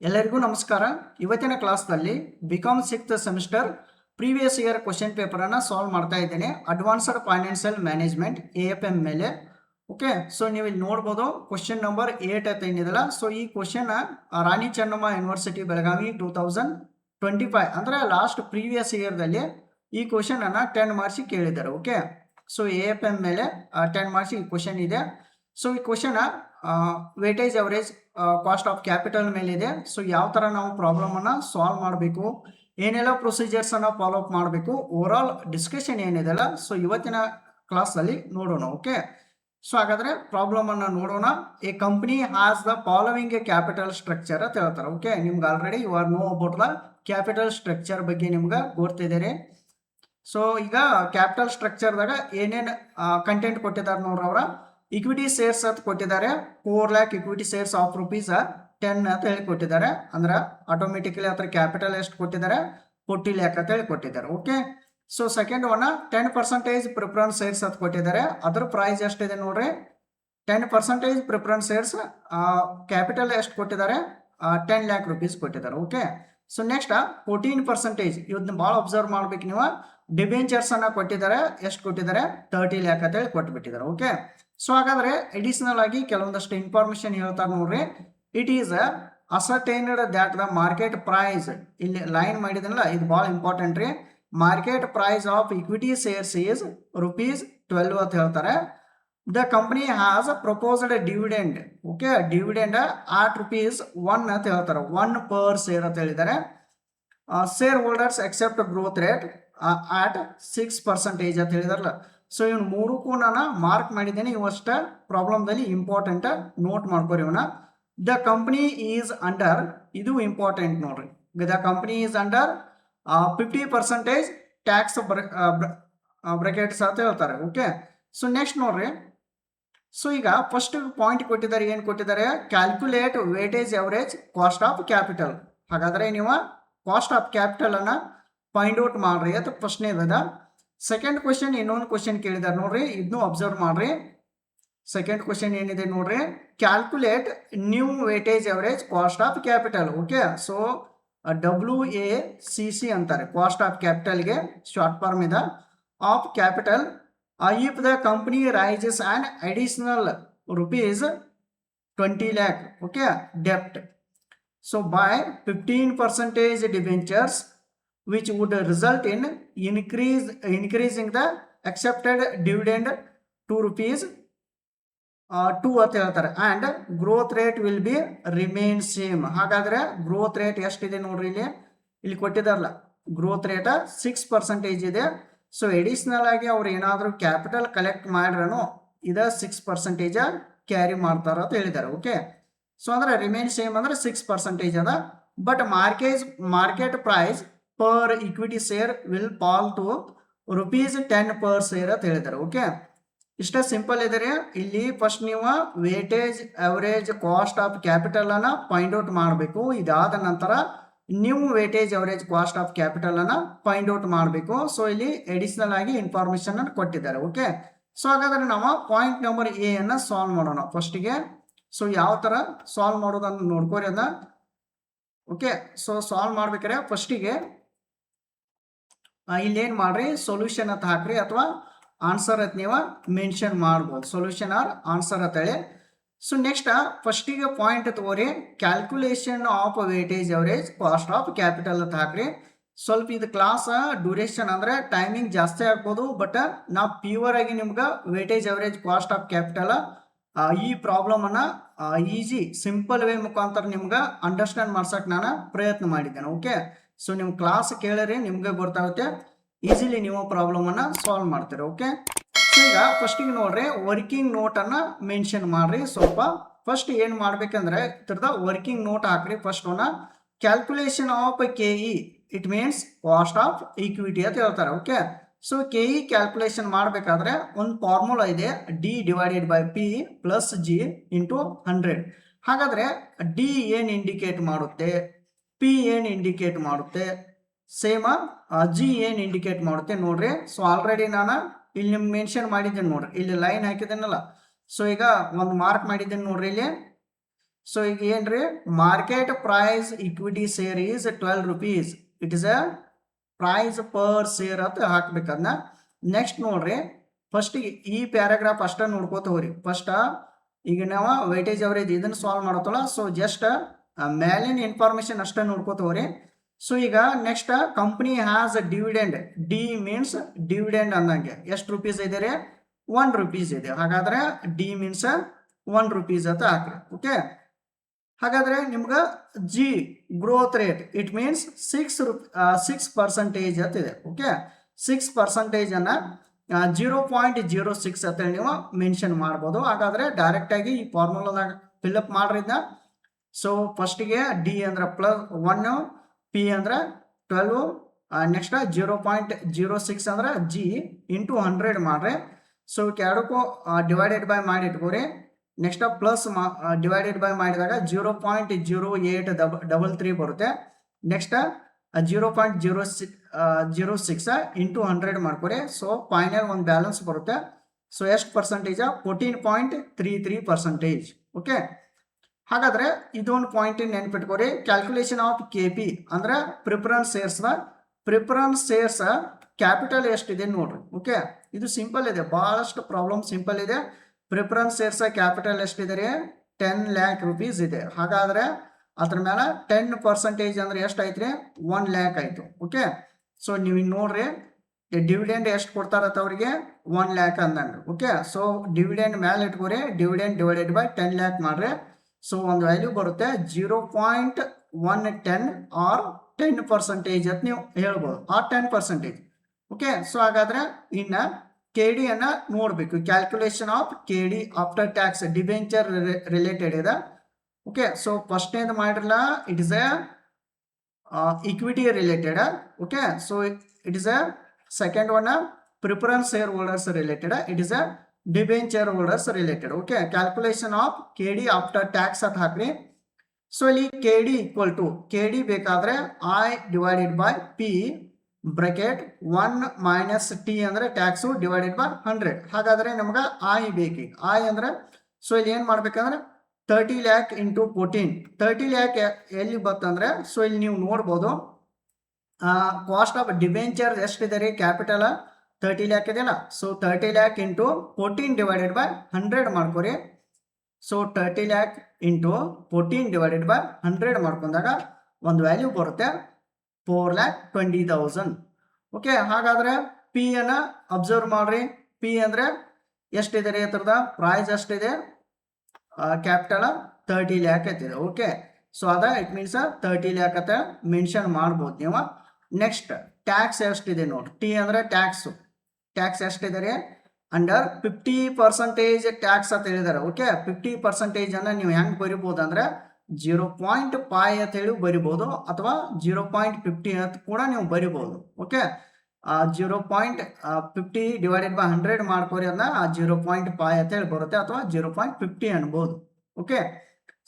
ಎಲ್ಲರಿಗೂ ನಮಸ್ಕಾರ. ಇವತ್ತಿನ ಕ್ಲಾಸ್ನಲ್ಲಿ BCom sixth semester previous year question ಪೇಪರನ್ನು ಸಾಲ್ವ್ ಮಾಡ್ತಾ ಇದ್ದೇನೆ. ಅಡ್ವಾನ್ಸ್ಡ್ ಫೈನಾನ್ಷಿಯಲ್ ಮ್ಯಾನೇಜ್ಮೆಂಟ್ AFM ಮೇಲೆ. ಓಕೆ, ಸೊ ನೀವು ಇಲ್ಲಿ ನೋಡ್ಬೋದು ಕ್ವಶನ್ ನಂಬರ್ 8 ಅಂತ ಏನಿದೆಲ್ಲ. ಸೊ ಈ ಕ್ವಶನ್ ರಾಣಿ ಚೆನ್ನಮ್ಮ ಯೂನಿವರ್ಸಿಟಿ ಬೆಳಗಾವಿ 2025 ಅಂದರೆ ಲಾಸ್ಟ್ ಪ್ರೀವಿಯಸ್ ಇಯರ್ದಲ್ಲಿ ಈ ಕ್ವಶನ್ ಅನ್ನ 10 ಮಾರ್ಕ್ಸ್ ಕೇಳಿದ್ದಾರೆ. ಓಕೆ, ಸೊ AFM ಮೇಲೆ 10 ಮಾರ್ಕ್ಸ್ ಈ ಕ್ವಶನ್ ಇದೆ. ಸೊ ಈ question weightage average cost of capital ಮೇಲೆ ಇದೆ. ಸೊ ಯಾವ ಥರ ನಾವು ಪ್ರಾಬ್ಲಮನ್ನು ಸಾಲ್ವ್ ಮಾಡಬೇಕು, ಏನೆಲ್ಲ ಪ್ರೊಸೀಜರ್ಸನ್ನು ಫಾಲೋ ಅಪ್ ಮಾಡಬೇಕು, ಓವರ್ ಆಲ್ ಡಿಸ್ಕಷನ್ ಏನಿದೆಲ್ಲ ಸೊ ಇವತ್ತಿನ ಕ್ಲಾಸಲ್ಲಿ ನೋಡೋಣ. ಓಕೆ, ಸೊ ಹಾಗಾದರೆ ಪ್ರಾಬ್ಲಮನ್ನು ನೋಡೋಣ. A company has the following capital structure ಅಂತ ಹೇಳ್ತಾರೆ. ಓಕೆ, ನಿಮ್ಗೆ already you are know about the capital structure ಬಗ್ಗೆ ನಿಮ್ಗೆ ಗೊತ್ತಿದ್ದಾರೆ. ಸೊ ಈಗ ಕ್ಯಾಪಿಟಲ್ ಸ್ಟ್ರಕ್ಚರ್ದಾಗ ಏನೇನು ಕಂಟೆಂಟ್ ಕೊಟ್ಟಿದ್ದಾರೆ ನೋಡ್ರಿ. ಅವರ ಇಕ್ವಿಟಿ ಶೇರ್ಸ್ ಅಂತ ಕೊಟ್ಟಿದ್ದಾರೆ. 4 lakh ಇಕ್ವಿಟಿ ಶೇರ್ಸ್ ಆಫ್ ₹10 ಅಂತ ಹೇಳಿ ಕೊಟ್ಟಿದ್ದಾರೆ. ಅಂದ್ರೆ ಆಟೋಮೆಟಿಕಲಿ ಅದರ ಕ್ಯಾಪಿಟಲ್ ಎಷ್ಟು ಕೊಟ್ಟಿದ್ದಾರೆ, 40 lakh ಅಂತ ಹೇಳಿ ಕೊಟ್ಟಿದ್ದಾರೆ. Okay, so second one 10% preference shares ಅಂತ ಕೊಟ್ಟಿದ್ದಾರೆ. ಅದ್ರ ಪ್ರೈಸ್ ಎಷ್ಟಿದೆ ನೋಡ್ರಿ, 10% ಪ್ರಿಫರೆನ್ಸ್ ಶೇರ್ಸ್ ಕ್ಯಾಪಿಟಲ್ ಎಷ್ಟು ಕೊಟ್ಟಿದ್ದಾರೆ, ₹10 lakh ಕೊಟ್ಟಿದ್ದಾರೆ. ಓಕೆ, ಸೊ ನೆಕ್ಸ್ಟ್ 14% ಇದನ್ನ ಭಾಳ ಅಬ್ಸರ್ವ್ ಮಾಡ್ಬೇಕು ನೀವು. ಡಿಬೆಂಚರ್ಸ್ ಅನ್ನ ಕೊಟ್ಟಿದ್ದಾರೆ, ಎಷ್ಟು ಕೊಟ್ಟಿದ್ದಾರೆ, 30 lakh ಅಂತ ಹೇಳಿ ಕೊಟ್ಬಿಟ್ಟಿದ್ದಾರೆ. ಓಕೆ, ಸೊ ಹಾಗಾದ್ರೆ ಅಡಿಷನಲ್ ಆಗಿ ಕೆಲವೊಂದಷ್ಟು ಇನ್ಫಾರ್ಮೇಶನ್ ಹೇಳ್ತಾರೆ ನೋಡ್ರಿ. It is ascertained that the market price, ಇಲ್ಲಿ ಲೈನ್ ಮಾಡಿದನಲ್ಲ ಇದು ಭಾಳ ಇಂಪಾರ್ಟೆಂಟ್ ರೀ. Market price of equity shares is ₹12 ಅಂತ ಹೇಳ್ತಾರೆ. The company has proposed dividend. Okay, dividend at ₹1 ಅಂತ ಹೇಳ್ತಾರೆ, 1 ಪರ್ ಶೇರ್ ಅಂತ ಹೇಳಿದ್ದಾರೆ. Shareholders expect growth rate at 6% ಅಂತ ಹೇಳಿದಾರಲ್ಲ. ಸೊ ಇವನು ಮೂರಕ್ಕೂ ನಾನು ಮಾರ್ಕ್ ಮಾಡಿದ್ದೇನೆ. ಇವಷ್ಟ ಪ್ರಾಬ್ಲಮ್ದಲ್ಲಿ ಇಂಪಾರ್ಟೆಂಟ್ ನೋಟ್ ಮಾಡ್ಕೊರಿ ಇವನ್ನ. ದ ಕಂಪನಿ ಈಸ್ ಅಂಡರ್, ಇದು ಇಂಪಾರ್ಟೆಂಟ್ ನೋಡ್ರಿ. The company is under 50% tax brackets ಅಂತ ಹೇಳ್ತಾರೆ. ಓಕೆ, ಸೊ ನೆಕ್ಸ್ಟ್ ನೋಡ್ರಿ. ಸೊ ಈಗ ಫಸ್ಟ್ ಪಾಯಿಂಟ್ ಕೊಟ್ಟಿದ್ದಾರೆ, ಏನು ಕೊಟ್ಟಿದ್ದಾರೆ, calculate weightage average cost of capital. ಹಾಗಾದ್ರೆ ನೀವು ಕಾಸ್ಟ್ ಆಫ್ ಕ್ಯಾಪಿಟಲ್ ಅನ್ನ ಫೈಂಡ್ ಔಟ್ ಮಾಡ್ರಿ ಅಂತ ಪ್ರಶ್ನೆ. ಸೆಕೆಂಡ್ ಕ್ವಶನ್ ಇನ್ನೊಂದು ಕ್ವಶನ್ ಕೇಳಿದಾರೆ ನೋಡ್ರಿ, ಇದನ್ನು ಅಬ್ಸರ್ವ್ ಮಾಡ್ರಿ. ಸೆಕೆಂಡ್ ಕ್ವಶನ್ ಏನಿದೆ ನೋಡ್ರಿ, calculate new weightage average cost of capital. Okay, so WACC ಅಂತಾರೆ, ಕಾಸ್ಟ್ ಆಫ್ ಕ್ಯಾಪಿಟಲ್ಗೆ ಶಾರ್ಟ್ ಫಾರ್ಮ್ ಇದೆ, of capital if the company raises an additional ₹20 lakh. Okay, ಡೆಪ್ಟ್. So by 15% debentures which would result in increasing the accepted dividend to ₹2 ಅಂತ ಹೇಳ್ತಾರೆ. and growth rate will be remain same. ಹಾಗಾದ್ರೆ growth rate ಎಷ್ಟಿದೆ ನೋಡ್ರಿ, ಇಲ್ಲಿ ಕೊಟ್ಟಿದಾರಲ್ಲ, growth rate 6% ಇದೆ. So additional ಆಗಿ ಅವ್ರು ಏನಾದರೂ ಕ್ಯಾಪಿಟಲ್ ಕಲೆಕ್ಟ್ ಮಾಡ್ರೂ ಇದ 6% ಕ್ಯಾರಿ ಮಾಡ್ತಾರ ಅಂತ ಹೇಳಿದ್ದಾರೆ. ಓಕೆ, ಸೊ ಅಂದ್ರೆ ರಿಮೇನ್ ಸೇಮ್ ಅಂದ್ರೆ 6% ಅದ. But market price per equity share will fall to ₹10 per share ಅಂತ ಹೇಳಿದ್ದಾರೆ. ಓಕೆ, ಇಷ್ಟ ಸಿಂಪಲ್ ಇದೆ. ಇಲ್ಲಿ ಫಸ್ಟ್ ನೀವು weightage average cost of capital ಅನ್ನ ಫೈಂಡ್ ಔಟ್ ಮಾಡಬೇಕು. ಇದಾದ ನಂತರ ನೀವು weightage average cost of capital ಅನ್ನ ಫೈಂಡ್ ಔಟ್ ಮಾಡಬೇಕು. ಸೊ ಇಲ್ಲಿ ಅಡಿಷನಲ್ ಆಗಿ ಇನ್ಫಾರ್ಮೇಶನ್ ಅನ್ನು ಕೊಟ್ಟಿದ್ದಾರೆ. ಓಕೆ, ಸೊ ಹಾಗಾದ್ರೆ ನಾವು ಪಾಯಿಂಟ್ ನಂಬರ್ ಎ ಅನ್ನ ಸಾಲ್ವ್ ಮಾಡೋಣ ಫಸ್ಟಿಗೆ. ಸೊ ಯಾವ ತರ ಸಾಲ್ವ್ ಮಾಡೋದನ್ನು ನೋಡ್ಕೋರಿ ಅದನ್ನ. ಓಕೆ, ಸೊ ಸಾಲ್ವ್ ಮಾಡ್ಬೇಕಾದ್ರೆ ಫಸ್ಟಿಗೆ ಇಲ್ಲೇನು ಮಾಡ್ರಿ, ಸೊಲ್ಯೂಷನ್ ಅಂತ ಹಾಕ್ರಿ ಅಥವಾ ಆನ್ಸರ್ ಅಂತ ನೀವು ಮೆನ್ಷನ್ ಮಾಡ್ಬೋದು, ಸೊಲ್ಯೂಷನ್ ಆರ್ ಆನ್ಸರ್ ಅಂತೇಳಿ. ಸೊ ನೆಕ್ಸ್ಟ್ ಫಸ್ಟಿಗೆ ಪಾಯಿಂಟ್ ತಗೋರಿ, calculation of weightage average cost of capital ಅಂತ ಹಾಕ್ರಿ. ಸ್ವಲ್ಪ ಇದು ಕ್ಲಾಸ್ ಡ್ಯೂರೇಷನ್ ಅಂದ್ರೆ ಟೈಮಿಂಗ್ ಜಾಸ್ತಿ ಆಗ್ಬೋದು, ಬಟ್ ನಾವು ಪ್ಯೂರ್ ಆಗಿ ನಿಮ್ಗೆ weightage average cost of capital ಈ ಪ್ರಾಬ್ಲಮ್ ಅನ್ನ ಈಸಿ ಸಿಂಪಲ್ ವೇ ಮುಖಾಂತರ ನಿಮ್ಗೆ ಅಂಡರ್ಸ್ಟ್ಯಾಂಡ್ ಮಾಡ್ಸಕ್ ನಾನು ಪ್ರಯತ್ನ ಮಾಡಿದ್ದೇನೆ. ಓಕೆ, ಸೊ ನಿಮ್ಮ ಕ್ಲಾಸ್ ಕೇಳಿರಿ ನಿಮ್ಗೆ ಗೊತ್ತಾಗುತ್ತೆ, ಈಸಿಲಿ ನೀವು ಪ್ರಾಬ್ಲಮ್ ಅನ್ನ ಸಾಲ್ವ್ ಮಾಡ್ತೀರಿ. ಓಕೆ, ಸೊ ಈಗ ಫಸ್ಟಿಗೆ ನೋಡ್ರಿ, ವರ್ಕಿಂಗ್ ನೋಟ್ ಅನ್ನ ಮೆನ್ಷನ್ ಮಾಡ್ರಿ. ಸ್ವಲ್ಪ ಫಸ್ಟ್ ಏನ್ ಮಾಡ್ಬೇಕಂದ್ರೆ ಇದ್ರದ ವರ್ಕಿಂಗ್ ನೋಟ್ ಹಾಕ್ರಿ. ಫಸ್ಟ್ ಒನ್ನ calculation of KE, it means cost of equity ಅಂತ ಹೇಳ್ತಾರೆ. ಓಕೆ, ಸೊ KE ಕ್ಯಾಲ್ಕುಲೇಷನ್ ಮಾಡಬೇಕಾದ್ರೆ ಒಂದು ಫಾರ್ಮುಲಾ ಇದೆ, D/P + G × 100. ಹಾಗಾದ್ರೆ ಡಿ ಏನು ಇಂಡಿಕೇಟ್ ಮಾಡುತ್ತೆ, P ಏನು ಇಂಡಿಕೇಟ್ ಮಾಡುತ್ತೆ, ಸೇಮ್ G ಏನು ಇಂಡಿಕೇಟ್ ಮಾಡುತ್ತೆ ನೋಡ್ರಿ. ಸೊ ಆಲ್ರೆಡಿ ನಾನು ಇಲ್ಲಿ ನಿಮ್ಗೆ ಮೆನ್ಷನ್ ಮಾಡಿದ್ದೇನೆ ನೋಡ್ರಿ, ಇಲ್ಲಿ ಲೈನ್ ಹಾಕಿದ್ದೇನಲ್ಲ. ಸೊ ಈಗ ಒಂದು ಮಾರ್ಕ್ ಮಾಡಿದ್ದೇನೆ ನೋಡ್ರಿ ಇಲ್ಲಿ. ಸೊ ಈಗ ಏನ್ರಿ market price equity share is 12 rupees. It is a price per share ಅಂತ ಹಾಕ್ಬೇಕನ್ನ. ನೆಕ್ಸ್ಟ್ ನೋಡ್ರಿ ಫಸ್ಟಿಗೆ ಈ ಪ್ಯಾರಾಗ್ರಾಫ್ ಅಷ್ಟ ನೋಡ್ಕೋತ ಹೋಗ್ರಿ. ಫಸ್ಟ್ ಈಗ ನಾವು ವೈಟೇಜ್ ಅವರೇಜ್ ಇದನ್ನ ಸಾಲ್ವ್ ಮಾಡತ್ತಲ್ಲ, ಸೊ ಜಸ್ಟ್ ಮೇಲಿನ ಇನ್ಫಾರ್ಮೇಶನ್ ಅಷ್ಟೇ ನೋಡ್ಕೋತ ಹೋಗ್ರಿ. ಸೊ ಈಗ next company has a dividend. D means dividend ಅಂದಂಗೆ ಎಷ್ಟು ರುಪೀಸ್ ಇದೆ ರೀ? 1 rupees ಇದೆ. ಹಾಗಾದ್ರೆ ಡಿ ಮೀನ್ಸ್ 1 rupees ಅಂತ ಹಾಕ್ರಿ. ಓಕೆ, ಹಾಗಾದ್ರೆ ನಿಮ್ಗೆ G growth rate it means 6% ಅಂತ ಇದೆ. ಓಕೆ, 6% ಅನ್ನ 0.06 ಅಂತ ನೀವು ಮೆನ್ಷನ್ ಮಾಡ್ಬೋದು. ಹಾಗಾದ್ರೆ ಡೈರೆಕ್ಟ್ ಆಗಿ ಈ ಫಾರ್ಮುಲಾದಾಗ ಫಿಲ್ಅಪ್ ಮಾಡ್ರಿದ್ನ. ಸೊ ಫಸ್ಟಿಗೆ ಡಿ ಅಂದ್ರೆ +1, ಪಿ ಅಂದ್ರೆ 12, ನೆಕ್ಸ್ಟ್ 0.06 ಅಂದ್ರೆ ಜಿ ಇಂಟು 100 ಮಾಡ್ರಿ. ಸೊ ಎರಡಕ್ಕೂ ಡಿವೈಡೆಡ್ ಬೈ ಮಾಡಿ ಇಟ್ಕೋರಿ. ನೆಕ್ಸ್ಟ್ ಪ್ಲಸ್ ಡಿವೈಡೆಡ್ ಬೈ ಮಾಡಿದಾಗ 0.0833 ಬರುತ್ತೆ. ನೆಕ್ಸ್ಟ್ 0.06 ಇಂಟು 100 ಮಾಡ್ಕೊರಿ. ಸೊ ಫೈನಲ್ ಒಂದು ಬ್ಯಾಲೆನ್ಸ್ ಬರುತ್ತೆ. ಸೊ ಎಷ್ಟು ಪರ್ಸೆಂಟೇಜ್? 14.33%. ಓಕೆ, ಹಾಗಾದ್ರೆ ಇದೊಂದು ಪಾಯಿಂಟ್ ನೆನ್ಪಿಟ್ಕೋರಿ. ಕ್ಯಾಲ್ಕುಲೇಷನ್ ಆಫ್ KP ಅಂದ್ರೆ ಪ್ರಿಫರೆನ್ಸ್ ಶೇರ್ಸ್ ಕ್ಯಾಪಿಟಲ್ ಎಷ್ಟಿದೆ ನೋಡ್ರಿ. ಓಕೆ, ಇದು ಸಿಂಪಲ್ ಇದೆ, ಬಹಳಷ್ಟು ಪ್ರಾಬ್ಲಮ್ ಸಿಂಪಲ್ ಇದೆ. ಪ್ರಿಫರೆನ್ಸ್ ಶೇರ್ಸ್ ಕ್ಯಾಪಿಟಲ್ ಎಷ್ಟಿದೆ ರೀ? 10 lakh rupees ಇದೆ. ಹಾಗಾದ್ರೆ ಅದ್ರ ಮೇಲೆ 10% ಅಂದ್ರೆ ಎಷ್ಟು ಐತ್ರಿ? 1 lakh ಆಯ್ತು. ಓಕೆ, ಸೊ ನೀವು ನೋಡ್ರಿ ಡಿವಿಡೆಂಡ್ ಎಷ್ಟು ಕೊಡ್ತಾರತ್ತ ಅವ್ರಿಗೆ? 1 lakh ಅಂದಂಗೆ. ಓಕೆ, ಸೊ ಡಿವಿಡೆಂಡ್ ಮೇಲೆ ಇಟ್ಕೋರಿ. ಡಿವಿಡೆಂಡ್ ಡಿವೈಡೆಡ್ ಬೈ 10 lakh ಮಾಡ್ರಿ. ಸೊ ಒಂದು ವ್ಯಾಲ್ಯೂ ಬರುತ್ತೆ 0.110 ಆರ್ 10% ಅಂತ ನೀವು ಹೇಳ್ಬೋದು, ಆರ್ 10%. ಓಕೆ, ಸೊ ಹಾಗಾದ್ರೆ ಇನ್ನ KD ಅನ್ನ ನೋಡ್ಬೇಕು. Calculation of KD after tax debenture related ಇದೆ. ಓಕೆ, ಸೊ ಫಸ್ಟ್ನೇದು ಮಾಡಿರಲ್ಲ, it is A equity related. Okay, so it is A second one preference share holders related. It is A debenture holders related. Okay, calculation of KD after tax ಅಂತ ಹಾಕ್ರಿ. So ಇಲ್ಲಿ KD equal to KD ಬೇಕಾದ್ರೆ I divided by P bracket 1 minus T ಅಂದ್ರೆ tax divided by 100. ಹಾಗಾದ್ರೆ ನಮ್ಗೆ I ಬೇಕು. I ಅಂದ್ರೆ so ಇಲ್ಲಿ ಏನು ಮಾಡ್ಬೇಕಂದ್ರೆ 30 lakh ಇಂಟು 14. 30 lakh ಎಲ್ಲಿ ಬರ್ತಂದ್ರೆ, ಸೊ ಇಲ್ಲಿ ನೀವು ನೋಡ್ಬೋದು ಕಾಸ್ಟ್ ಆಫ್ ಡಿಬೆಂಚರ್ ಎಷ್ಟಿದೆ ರೀ? ಕ್ಯಾಪಿಟಲ್ 30 lakh ಇದೆಯಲ್ಲ. So 30 lakh into 14 divided by 100 ಮಾಡ್ಕೊರಿ. So 30 lakh into 14 divided by 100 ಮಾಡ್ಕೊಂಡಾಗ ಒಂದು ವ್ಯಾಲ್ಯೂ ಬರುತ್ತೆ 4,20,000. ಓಕೆ, ಹಾಗಾದ್ರೆ ಪಿ ಅನ್ನ ಅಬ್ಸರ್ವ್ ಮಾಡ್ರಿ. ಪಿ ಅಂದ್ರೆ ಎಷ್ಟಿದೆ ರೀ? ಅದರದ ಪ್ರೈಸ್ ಎಷ್ಟಿದೆ? Capital 30 lakh ಐತಿದೆ. ಓಕೆ, ಸೊ ಅದ ಇಟ್ ಮೀನ್ಸ್ 30 lakh ಅಂತ ಮೆನ್ಷನ್ ಮಾಡ್ಬೋದು ನೀವು. ನೆಕ್ಸ್ಟ್ ಟ್ಯಾಕ್ಸ್ ಎಷ್ಟಿದೆ ನೋಡ್ರಿ. ಟಿ ಅಂದ್ರೆ ಟ್ಯಾಕ್ಸ್ ಎಷ್ಟಿದೆ ರೀ? ಅಂಡರ್ 50% ಟ್ಯಾಕ್ಸ್ ಅಂತ ಹೇಳಿದಾರೆ. ಓಕೆ, 50% ಅನ್ನ ನೀವು ಹೆಂಗ್ ಬರಿಬಹುದು ಅಂದ್ರೆ 0.5 ಅಂತ ಹೇಳಿ ಬರಿಬಹುದು, ಅಥವಾ 0.50 ಅಂತ ಕೂಡ ನೀವು ಬರಿಬಹುದು. ಓಕೆ, 0.50 ಡಿವೈಡೆಡ್ ಬೈ 100 ಮಾಡ್ಕೋರಿ, ಅದನ್ನ 0.5 ಅಂತ ಹೇಳಿ ಬರುತ್ತೆ, ಅಥವಾ 0.50 ಅನ್ಬೋದು. ಓಕೆ,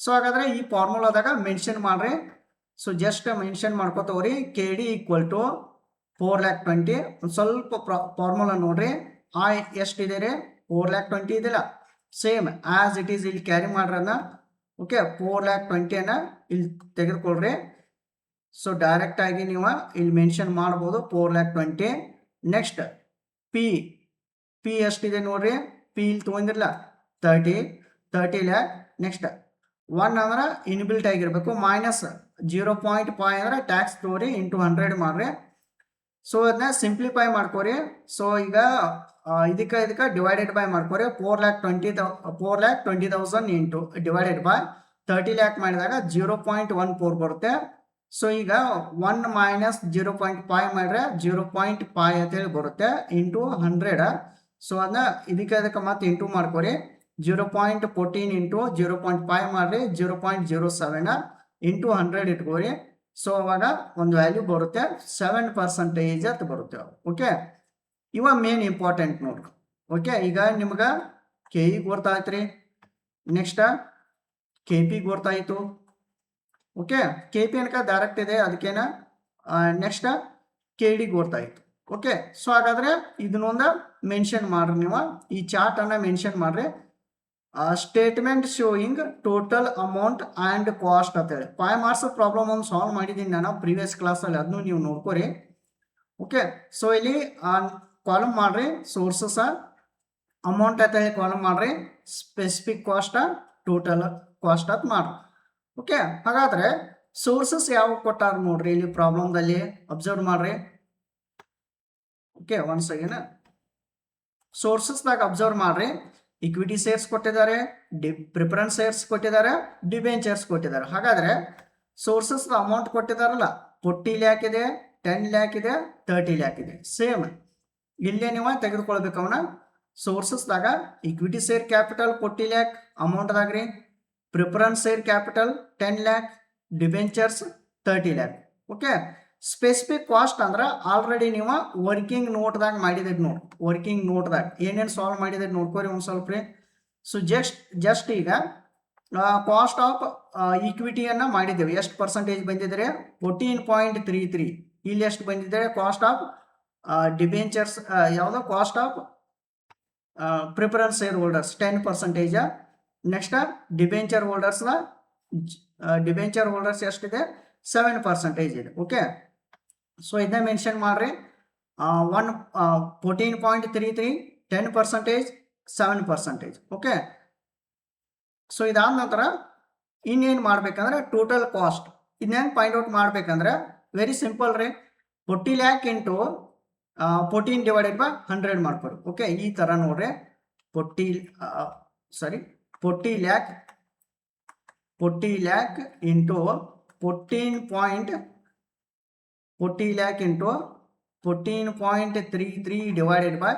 ಸೊ ಹಾಗಾದ್ರೆ ಈ ಫಾರ್ಮುಲಾದಾಗ ಮೆನ್ಷನ್ ಮಾಡ್ರಿ. ಸೊ ಜಸ್ಟ್ ಮೆನ್ಷನ್ ಮಾಡ್ಕೋತವ್ರಿ. KD equal to 4,20,000. ಒಂದು ಸ್ವಲ್ಪ ಫಾರ್ಮುಲಾ ನೋಡ್ರಿ. I ಎಷ್ಟಿದೆ ರೀ? 4,20,000 ಇದೆಯಲ್ಲ, ಸೇಮ್ ಆಸ್ ಇಟ್ ಈಸ್ ಇಲ್ಲಿ ಕ್ಯಾರಿ ಮಾಡ್ರನ್ನ. ಓಕೆ, 4,20,000 ಅನ್ನ ಇಲ್ಲಿ ತೆಗೆದುಕೊಳ್ರಿ. ಸೊ ಡೈರೆಕ್ಟ್ ಆಗಿ ನೀವು ಇಲ್ಲಿ ಮೆನ್ಷನ್ ಮಾಡ್ಬೋದು 4,20,000. ನೆಕ್ಸ್ಟ್ ಪಿ ಎಷ್ಟಿದೆ ನೋಡ್ರಿ. ಪಿ ಇಲ್ಲಿ ತೊಗೊಂಡಿರಲ್ಲ 30 lakh. ನೆಕ್ಸ್ಟ್ 1 ಅಂದ್ರೆ ಇನ್ಬಿಲ್ಟ್ ಆಗಿರ್ಬೇಕು, ಮೈನಸ್ 0.5 ಅಂದ್ರೆ ಟ್ಯಾಕ್ಸ್ ತೋರಿ ಇಂಟು 100 ಮಾಡ್ರಿ. ಸೊ ಅದನ್ನ ಸಿಂಪ್ಲಿಫೈ ಮಾಡ್ಕೋರಿ. ಸೊ ಈಗ ಇದಕ್ಕೆ ಡಿವೈಡೆಡ್ ಬೈ ಮಾಡ್ಕೋರಿ. 4,20,000 ಇಂಟು ಡಿವೈಡೆಡ್ ಬೈ 30 lakh ಮಾಡಿದಾಗ 0.14 ಬರುತ್ತೆ. ಸೊ ಈಗ 1 ಮೈನಸ್ 0.5 ಮಾಡಿದ್ರೆ 0.5 ಅಂತೇಳಿ ಬರುತ್ತೆ ಇಂಟು 100. ಸೊ ಅದನ್ನ ಇದಕ್ಕೆ ಮತ್ತೆ ಇಂಟು ಮಾಡ್ಕೋರಿ. 0.14 ಇಂಟು 0.5 ಮಾಡ್ರಿ 0.07 ಇಂಟು 100 ಇಟ್ಕೋರಿ. ಸೊ ಅವಾಗ ಒಂದು ವ್ಯಾಲ್ಯೂ ಬರುತ್ತೆ 7% ಅಂತ ಬರುತ್ತೆ. ಓಕೆ, ಇವ ಮೇನ್ ಇಂಪಾರ್ಟೆಂಟ್ ನೋಡ್ರಿ. ಓಕೆ, ಈಗ ನಿಮ್ಗೆ KE ಗೊತ್ತಾಯ್ತು. ನೆಕ್ಸ್ಟ್ KP ಗೊತ್ತಾಯಿತು. ಓಕೆ, KP ಅನ್ಕ ಡೈರೆಕ್ಟ್ ಇದೆ, ಅದಕ್ಕೇನ. ನೆಕ್ಸ್ಟ್ KD ಗೊತ್ತಾಯಿತು. ಓಕೆ, ಸೊ ಹಾಗಾದ್ರೆ ಇದನ್ನೊಂದು ಮೆನ್ಷನ್ ಮಾಡ್ರಿ. ನೀವು ಈ ಚಾರ್ಟ್ ಅನ್ನ ಮೆನ್ಷನ್ ಮಾಡ್ರಿ. Statement showing total amount and cost ಅಂತೇಳಿ 5 ಮಾರ್ಕ್ಸ್ ಪ್ರಾಬ್ಲಮ್ ಒಂದು ಸಾಲ್ವ್ ಮಾಡಿದ್ದೀನಿ ನಾನು ಪ್ರೀವಿಯಸ್ ಕ್ಲಾಸಲ್ಲಿ, ಅದನ್ನು ನೀವು ನೋಡ್ಕೊರಿ. ಓಕೆ, ಸೊ ಇಲ್ಲಿ ಕಾಲಮ್ ಮಾಡ್ರಿ ಸೋರ್ಸಸ್ ಅಮೌಂಟ್ ಅಂತ ಹೇಳಿ ಕಾಲಮ್ ಮಾಡ್ರಿ, ಸ್ಪೆಸಿಫಿಕ್ ಕಾಸ್ಟ್ ಟೋಟಲ್ ಕಾಸ್ಟ್ ಅಂತ ಮಾಡ್ರಿ. ಓಕೆ, ಹಾಗಾದ್ರೆ ಸೋರ್ಸಸ್ ಯಾವ ಕೊಟ್ಟಾರ ನೋಡ್ರಿ ಇಲ್ಲಿ ಪ್ರಾಬ್ಲಮ್ದಲ್ಲಿ ಅಬ್ಸರ್ವ್ ಮಾಡ್ರಿ. ಓಕೆ, ಒನ್ಸ್ ಅಗೇನ್ ಸೋರ್ಸಸ್ದಾಗ ಅಬ್ಸರ್ವ್ ಮಾಡ್ರಿ. ಇಕ್ವಿಟಿ ಶೇರ್ಸ್ ಕೊಟ್ಟಿದ್ದಾರೆ, ಪ್ರಿಫರೆನ್ಸ್ ಶೇರ್ಸ್ ಕೊಟ್ಟಿದ್ದಾರೆ, ಡಿಬೆಂಚರ್ಸ್ ಕೊಟ್ಟಿದ್ದಾರೆ. ಹಾಗಾದ್ರೆ ಸೋರ್ಸಸ್ ಅಮೌಂಟ್ ಕೊಟ್ಟಿದಾರಲ್ಲ 40 ಲ್ಯಾಕ್ ಇದೆ, 10 ಲ್ಯಾಕ್ ಇದೆ, 30 ಲ್ಯಾಕ್ ಇದೆ. ಸೇಮ್ ಇಲ್ಲೇ ನೀವು ತೆಗೆದುಕೊಳ್ಬೇಕು ಅವನ ಸೋರ್ಸಸ್ದಾಗ ಇಕ್ವಿಟಿ ಶೇರ್ ಕ್ಯಾಪಿಟಲ್ 40 ಲ್ಯಾಕ್ ಅಮೌಂಟ್ದಾಗ್ರಿ, preference share capital 10 lakh, debentures 30 lakh. Okay, specific cost ಅಂದ್ರೆ ಆಲ್ರೆಡಿ ನೀವು ವರ್ಕಿಂಗ್ ನೋಟ್ದಾಗ ಮಾಡಿದ್ರಿ ನೋಡಿ. ವರ್ಕಿಂಗ್ ನೋಟ್ದಾಗ ಏನೇನು ಸಾಲ್ವ್ ಮಾಡಿದ್ರಿ ನೋಡ್ಕೋರಿ ಒಂದು ಸ್ವಲ್ಪ ರೀ. ಸೊ ಜಸ್ಟ್ ಈಗ ಕಾಸ್ಟ್ ಆಫ್ ಈಕ್ವಿಟಿಯನ್ನು ಮಾಡಿದ್ದೇವೆ. ಎಷ್ಟು ಪರ್ಸೆಂಟೇಜ್ ಬಂದಿದ್ರೆ 14.33. ಇಲ್ಲಿ ಎಷ್ಟು ಬಂದಿದೆ ಕಾಸ್ಟ್ ಆಫ್ ಡಿಬೆಂಚರ್ಸ್, ಯಾವುದೋ cost of preference share holders 10%. Next debenture holders ಎಷ್ಟಿದೆ 7% ಇದೆ. ಓಕೆ, ಸೊ ಇದನ್ನ ಮೆನ್ಷನ್ ಮಾಡ್ರಿ. 14.33, 10%, 7%. ಓಕೆ, ಸೊ ಇದಾದ ನಂತರ ಇನ್ನೇನು ಮಾಡ್ಬೇಕಂದ್ರೆ ಟೋಟಲ್ ಕಾಸ್ಟ್ ಇದನ್ನ ಹೆಂಗೆ ಫೈಂಡ್ ಔಟ್ ಮಾಡ್ಬೇಕಂದ್ರೆ ವೆರಿ ಸಿಂಪಲ್ ರೀ. 40 ಲ್ಯಾಕ್ ಇಂಟು 14 ಡಿವೈಡೆಡ್ ಬೈ 100 ಮಾಡ್ಕೊರಿ. ಓಕೆ, ಈ ಥರ ನೋಡ್ರಿ. 40 ಲ್ಯಾಕ್ ಇಂಟು 14.33 ಡಿವೈಡೆಡ್ ಬೈ